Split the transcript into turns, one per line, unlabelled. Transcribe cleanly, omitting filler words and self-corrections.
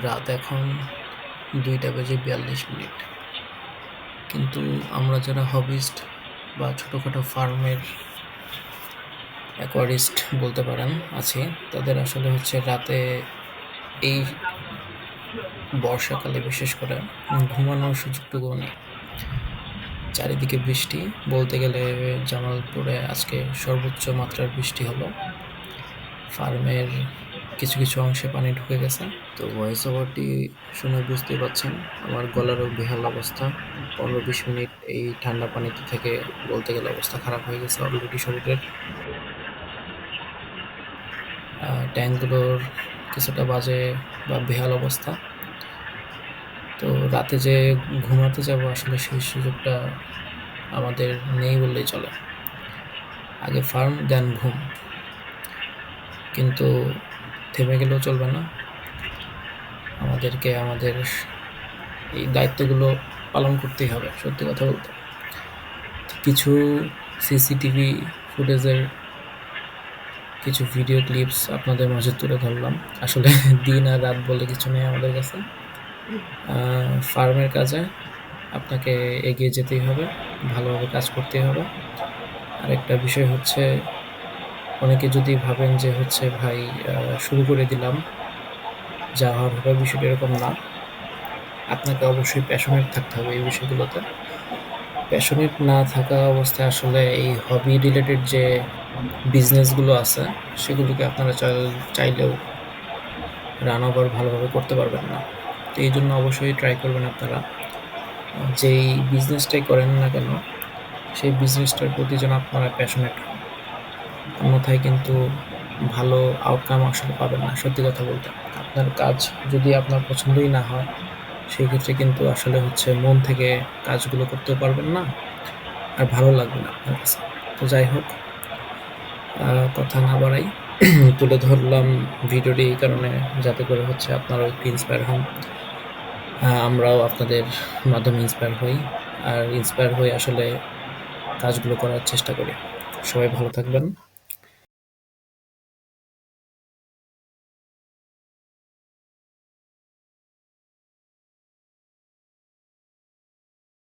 রাত এখন 2:42। কিন্তু আমরা যারা হবিস্ট বা ছোটোখাটো ফার্মের অ্যাকোয়ারিস্ট বলতে পারেন আছি, তাদের আসলে হচ্ছে রাতে এই বর্ষাকালে বিশেষ করে ঘুমানোর সুযোগটুকুও নেই। চারিদিকে বৃষ্টি, বলতে গেলে জামালপুরে আজকে সর্বোচ্চ মাত্রার বৃষ্টি হলো। ফার্মের কিছু কিছু অংশে পানি ঢুকে গেছে। তো ভয়েস ওভারটি শুনে বুঝতেই পারছেন আমার গলারও বেহাল অবস্থা। 15-20 মিনিট এই ঠান্ডা পানিতে থেকে বলতে গেলে অবস্থা খারাপ হয়ে গেছে অলরেডি শরীরের। ট্যাঙ্কগুলোর কিছুটা বাজে বা বেহাল অবস্থা। তো রাতে যে ঘুমাতে যাব আসলে সেই সুযোগটা আমাদের নেই বললেই চলে। আগে ফার্ম দেন ঘুম, কিন্তু থেমে গেলেও চলবে না। আমাদেরকে আমাদের এই দায়িত্বগুলো পালন করতেই হবে। সত্যি কথা বলতে, কিছু সিসিটিভি ফুটেজের কিছু ভিডিও ক্লিপস আপনাদের মাঝে তুলে ধরলাম। আসলে দিন আর রাত বলে কিছু নেই আমাদের কাছে। ফার্মের কাজে আপনাকে এগিয়ে যেতেই হবে, ভালোভাবে কাজ করতেই হবে। আরেকটা বিষয় হচ্ছে, অনেকে যদি ভাবেন যে হচ্ছে ভাই শুরু করে দিলাম, যা হওয়ার হবে, বিষয়টা এরকম না। আপনাকে অবশ্যই প্যাশনেট থাকতে হবে এই বিষয়গুলোতে। প্যাশনেট না থাকা অবস্থায় আসলে এই হবি রিলেটেড যে বিজনেসগুলো আছে সেগুলোকে আপনারা চাইলেও রান ওভার ভালোভাবে করতে পারবেন না। তো এই জন্য অবশ্যই ট্রাই করবেন আপনারা, যেই বিজনেসটাই করেন না কেন সেই বিজনেসটার প্রতি যেন আপনারা প্যাশনেট হন। অন্যথায় কিন্তু ভালো আউটকাম আসলে পাবেন না। সত্যি কথা বলতে, আপনার কাজ যদি আপনার পছন্দই না হয় সেই ক্ষেত্রে কিন্তু আসলে হচ্ছে মন থেকে কাজগুলো করতেও পারবেন না, আর ভালো লাগবে না আপনার কাছে। তো যাই হোক, কথা না বাড়াই, তুলে ধরলাম ভিডিওটি এই কারণে যাতে করে হচ্ছে আপনারাও একটু ইন্সপায়ার হন, আমরাও আপনাদের মাধ্যমে ইন্সপায়ার হই, আর ইন্সপায়ার হয়ে আসলে কাজগুলো করার চেষ্টা করি। সবাই ভালো থাকবেন।